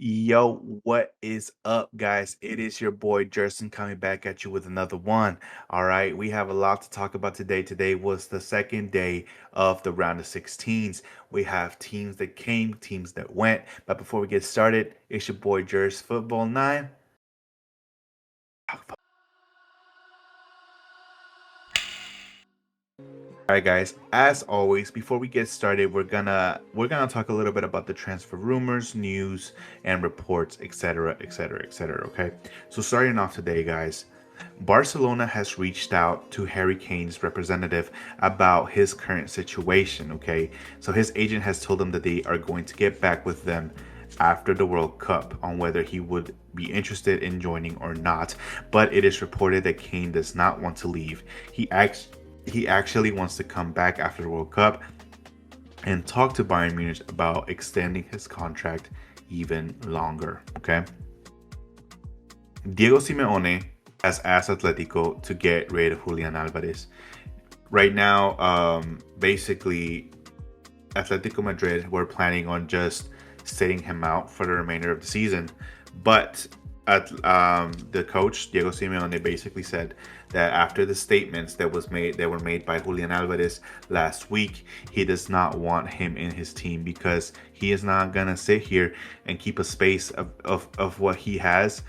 Yo, what is up, guys? It is your boy Jerson coming back at you with another one. All right, we have a lot to talk about today. Today was the second day of the round of 16s. We have teams that came, teams that went. But before we get started, it's your boy Jers Football 9. All right, guys. As always, before we get started, we're gonna talk a little bit about the transfer rumors, news, and reports, etc., etc., etc. Okay. So starting off today, guys, Barcelona has reached out to Harry Kane's representative about his current situation. Okay. So his agent has told him that they are going to get back with them after the World Cup on whether he would be interested in joining or not. But it is reported that Kane does not want to leave. He actually wants to come back after the World Cup and talk to Bayern Munich about extending his contract even longer. Okay. Diego Simeone has asked Atletico to get rid of Julian Alvarez. Right now, basically, Atletico Madrid were planning on just sitting him out for the remainder of the season, but the coach Diego Simeone basically said that after the statements that were made by Julian Alvarez last week, he does not want him in his team because he is not gonna sit here and keep a space of what he has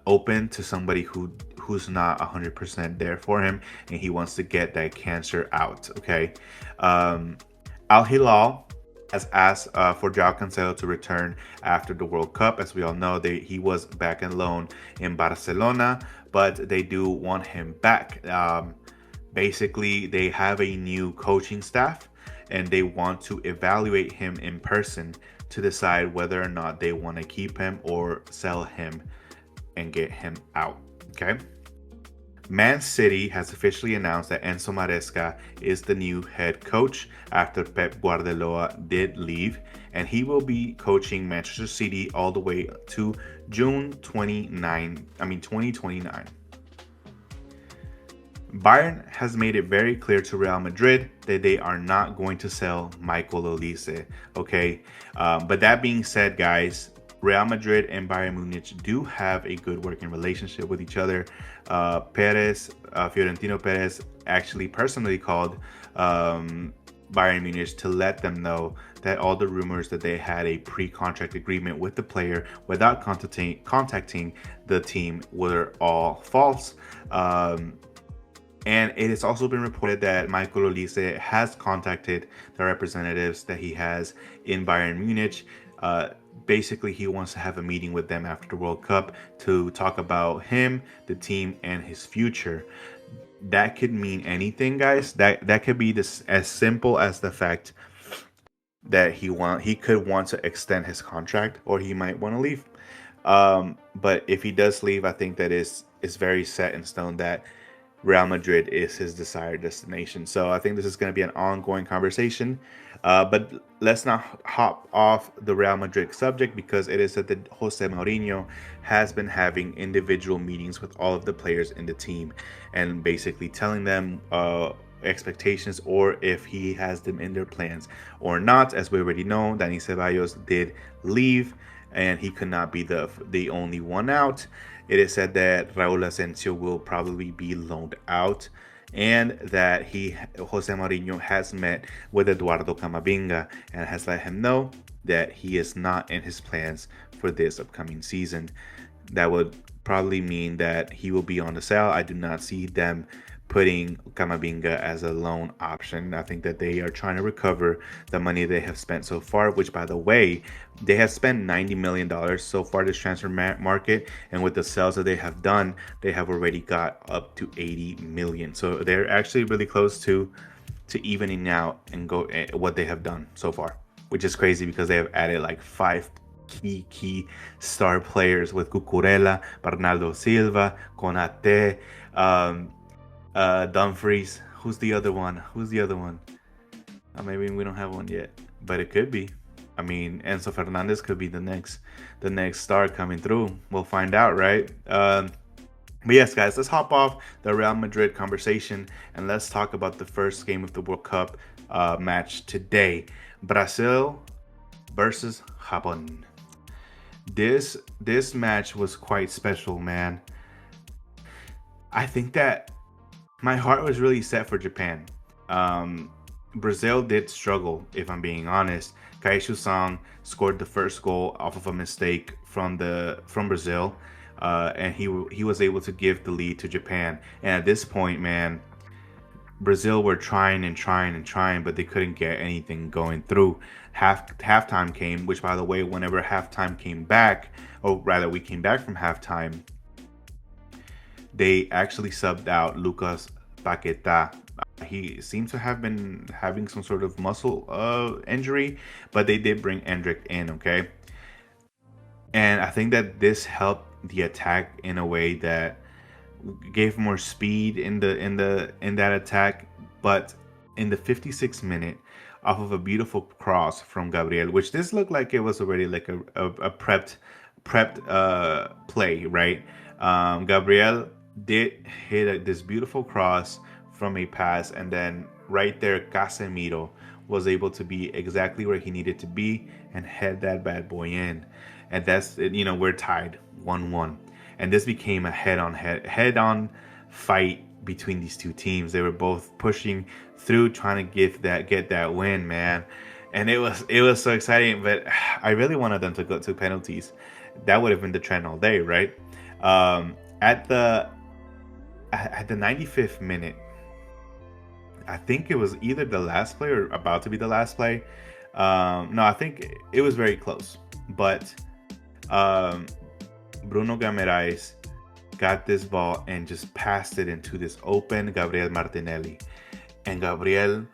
open to somebody who's not 100% there for him, and he wants to get that cancer out. Okay. Al Hilal has asked for João Cancelo to return after the World Cup. As we all know, he was back on loan in Barcelona, but they do want him back. Basically, they have a new coaching staff and they want to evaluate him in person to decide whether or not they want to keep him or sell him and get him out. Okay. Man City has officially announced that Enzo Maresca is the new head coach after Pep Guardiola did leave, and he will be coaching Manchester City all the way to June 2029. Bayern has made it very clear to Real Madrid that they are not going to sell Michael Olise. Okay, but that being said, guys, Real Madrid and Bayern Munich do have a good working relationship with each other. Fiorentino Perez, actually personally called Bayern Munich to let them know that all the rumors that they had a pre-contract agreement with the player without contacting the team were all false. And it has also been reported that Michael Olise has contacted the representatives that he has in Bayern Munich. Basically, he wants to have a meeting with them after the World Cup to talk about him, the team, and his future. That could mean anything, guys. That could be this as simple as the fact that he could want to extend his contract, or he might want to leave. But if he does leave, I think that is very set in stone that Real Madrid is his desired destination. So I think this is going to be an ongoing conversation. But let's not hop off the Real Madrid subject because it is said that Jose Mourinho has been having individual meetings with all of the players in the team and basically telling them expectations or if he has them in their plans or not. As we already know, Dani Ceballos did leave and he could not be the only one out. It is said that Raul Asensio will probably be loaned out and that Jose Mourinho has met with Eduardo Camavinga and has let him know that he is not in his plans for this upcoming season. That would probably mean that he will be on the sale. I do not see them putting Camavinga as a loan option. I think that they are trying to recover the money they have spent so far, which, by the way, they have spent $90 million so far this transfer market, and with the sales that they have done, they have already got up to 80 million. So they're actually really close to evening out and go what they have done so far, which is crazy because they have added like 5 key star players with Cucurella, Bernardo Silva, Konate, Dumfries. Who's the other one? Maybe we don't have one yet, but it could be. I mean, Enzo Fernandez could be the next star coming through. We'll find out, right? But yes, guys, let's hop off the Real Madrid conversation and let's talk about the first game of the World Cup match today: Brazil versus Japan. This match was quite special, man. I think that my heart was really set for Japan. Um, Brazil did struggle, if I'm being honest. Kaishu Song scored the first goal off of a mistake from Brazil, and he was able to give the lead to Japan. And at this point, man, Brazil were trying and trying and trying, but they couldn't get anything going through. Halftime came, which by the way, whenever halftime came back, or rather we came back from halftime, they actually subbed out Lucas Paqueta. He seems to have been having some sort of muscle injury, but they did bring Endrick in, okay? And I think that this helped the attack in a way that gave more speed in that attack. But in the 56th minute, off of a beautiful cross from Gabriel, which this looked like it was already like a prepped play, right? Gabriel did hit this beautiful cross from a pass, and then right there, Casemiro was able to be exactly where he needed to be and head that bad boy in. And that's, we're tied 1-1, and this became a head on fight between these two teams. They were both pushing through, trying to get that win, man. And it was so exciting, but I really wanted them to go to penalties. That would have been the trend all day, right? At the 95th minute, I think it was either the last play or about to be the last play. No, I think it was very close. But Bruno Gameraes got this ball and just passed it into this open Gabriel Martinelli. And Gabriel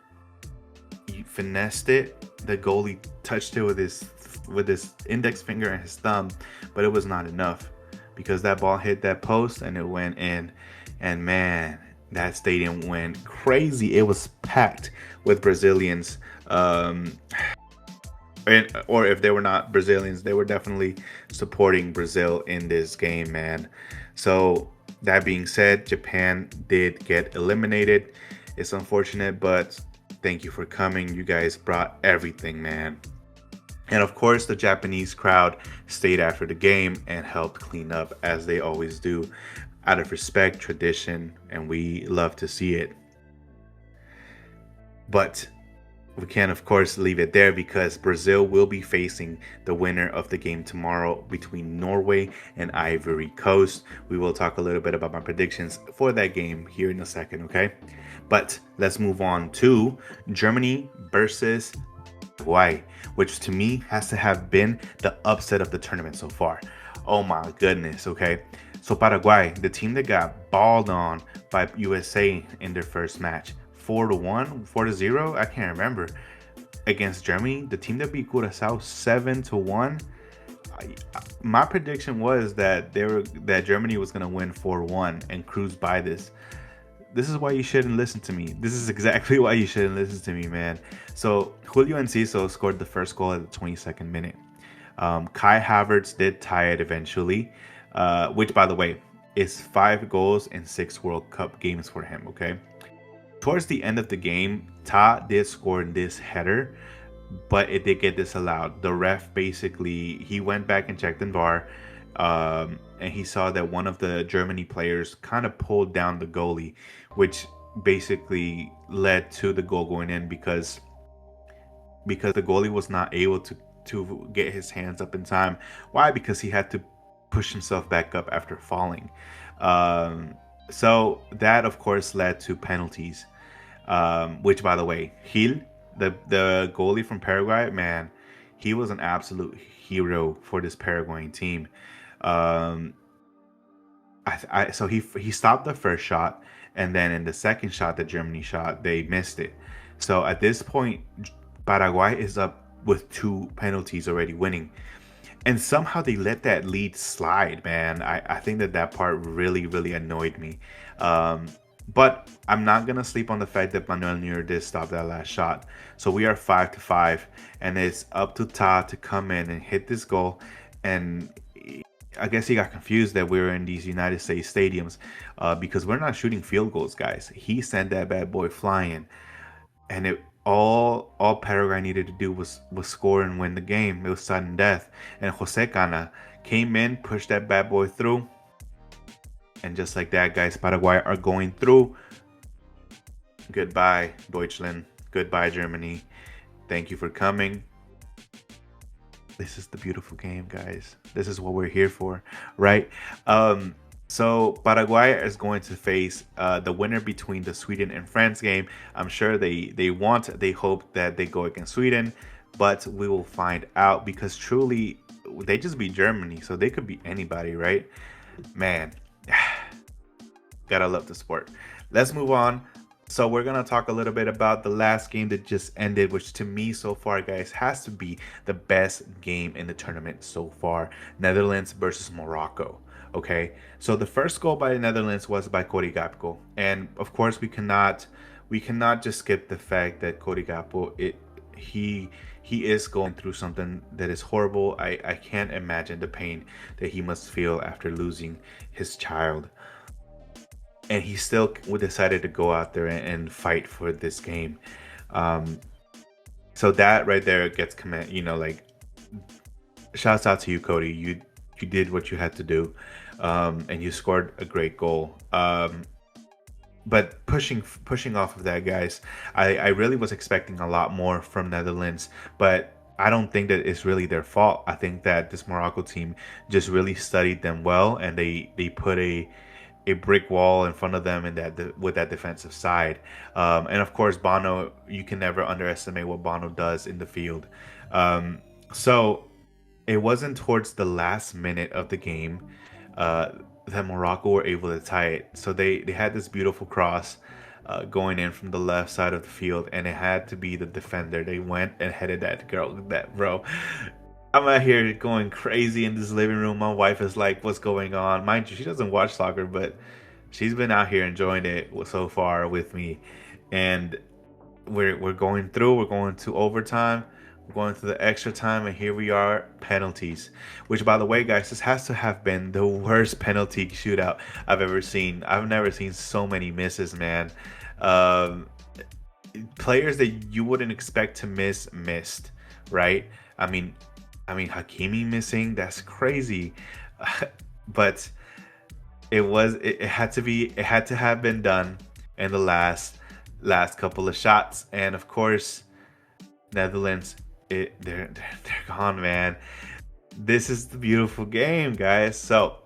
finessed it. The goalie touched it with his index finger and his thumb, but it was not enough because that ball hit that post and it went in. And man, that stadium went crazy. It was packed with Brazilians. Or if they were not Brazilians, they were definitely supporting Brazil in this game, man. So that being said, Japan did get eliminated. It's unfortunate, but thank you for coming. You guys brought everything, man. And of course, the Japanese crowd stayed after the game and helped clean up, as they always do, out of respect, tradition, and we love to see it. But we can't, of course, leave it there because Brazil will be facing the winner of the game tomorrow between Norway and Ivory Coast. We will talk a little bit about my predictions for that game here in a second, okay? But let's move on to Germany versus Paraguay, which to me has to have been the upset of the tournament so far. Oh my goodness, okay? So Paraguay, the team that got balled on by USA in their first match, 4-1, 4-0, I can't remember. Against Germany, the team that beat Curacao 7-1. My prediction was that Germany was gonna win 4-1 and cruise by this. This is why you shouldn't listen to me. This is exactly why you shouldn't listen to me, man. So Julio Enciso scored the first goal at the 22nd minute. Kai Havertz did tie it eventually, which, by the way, is 5 goals in 6 World Cup games for him, okay? Towards the end of the game, Ta did score this header, but it did get disallowed. The ref he went back and checked in VAR, and he saw that one of the Germany players kind of pulled down the goalie, which basically led to the goal going in because the goalie was not able to get his hands up in time. Why? Because he had to push himself back up after falling. So that, of course, led to penalties, which, by the way, Gil, the goalie from Paraguay, man, he was an absolute hero for this Paraguayan team. So he stopped the first shot, and then in the second shot that Germany shot, they missed it. So at this point, Paraguay is up with 2 penalties already winning. And somehow they let that lead slide, man. I think that part really, really annoyed me. But I'm not going to sleep on the fact that Manuel Neuer did stop that last shot. So we are 5-5, and it's up to Ta to come in and hit this goal. And I guess he got confused that we were in these United States stadiums because we're not shooting field goals, guys. He sent that bad boy flying. And All Paraguay needed to do was score and win the game. It was sudden death. And Jose Cana came in, pushed that bad boy through, and just like that, guys, Paraguay are going through. Goodbye, Deutschland. Goodbye, Germany. Thank you for coming. This is the beautiful game, guys. This is what we're here for, right? Um, so Paraguay is going to face the winner between the Sweden and France game. I'm sure they hope that they go against Sweden, but we will find out because truly they just beat Germany, so they could beat anybody, right? Man, gotta love the sport. Let's move on. So we're gonna talk a little bit about the last game that just ended, which to me so far, guys, has to be the best game in the tournament so far. Netherlands versus Morocco. Okay, so the first goal by the Netherlands was by Cody Gakpo, and of course we cannot just skip the fact that Cody Gakpo he he is going through something that is horrible. I can't imagine the pain that he must feel after losing his child, and he still decided to go out there and fight for this game. Um, so that right there gets command. Like shouts out to you, Cody. You did what you had to do, and you scored a great goal. But pushing off of that, guys, I really was expecting a lot more from Netherlands, but I don't think that it's really their fault. I think that this Morocco team just really studied them well, and they put a brick wall in front of them in with that defensive side. And of course, Bono, you can never underestimate what Bono does in the field. So it wasn't towards the last minute of the game uh, that Morocco were able to tie it. So they had this beautiful cross going in from the left side of the field, and it had to be the defender. They went and headed that bro. I'm out here going crazy in this living room. My wife is like, "What's going on?" Mind you, she doesn't watch soccer, but she's been out here enjoying it so far with me, and we're going through. We're going to overtime. We're going to the extra time, and here we are, penalties. Which, by the way, guys, this has to have been the worst penalty shootout I've ever seen. I've never seen so many misses, man. Um, Players that you wouldn't expect to miss missed, right? I mean, Hakimi missing, that's crazy. But it had to be, it had to have been done in the last couple of shots, and of course Netherlands, they're gone, man. This is the beautiful game, guys. So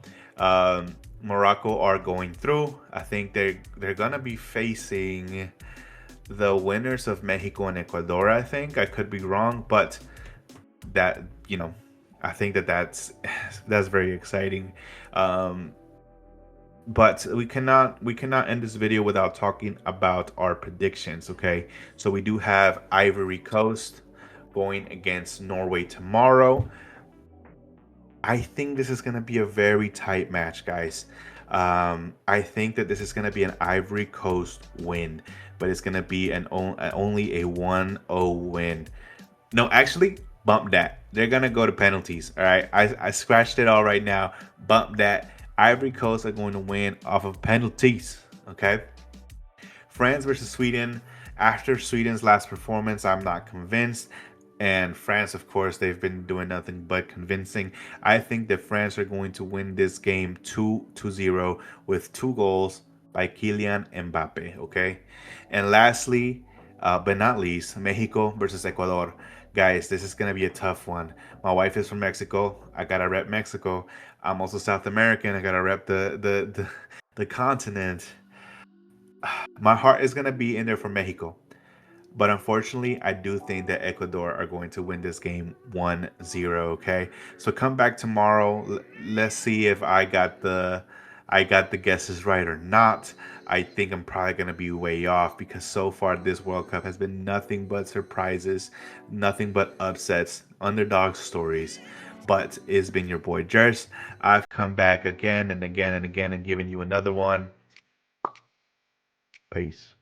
Morocco are going through. I think they're gonna be facing the winners of Mexico and Ecuador. I think I could be wrong, but that I think that's very exciting. Um, but we cannot end this video without talking about our predictions. Okay, so we do have Ivory Coast going against Norway tomorrow. I think this is going to be a very tight match, guys. I think that this is going to be an Ivory Coast win, but it's going to be only a 1-0 win. No, actually, bump that. They're gonna go to penalties. All right, I scratched it all right now. Bump that. Ivory Coast are going to win off of penalties. Okay. France versus Sweden. After Sweden's last performance, I'm not convinced. And France, of course, they've been doing nothing but convincing. I think that France are going to win this game 2-0 with 2 goals by Kylian Mbappe. Okay. And lastly, but not least, Mexico versus Ecuador. Guys, this is going to be a tough one. My wife is from Mexico. I got to rep Mexico. I'm also South American. I got to rep the continent. My heart is going to be in there for Mexico. But unfortunately, I do think that Ecuador are going to win this game 1-0. Okay, so come back tomorrow. Let's see if I got the guesses right or not. I think I'm probably gonna be way off because so far this World Cup has been nothing but surprises, nothing but upsets, underdog stories. But it's been your boy Jers. I've come back again and again and again and given you another one. Peace.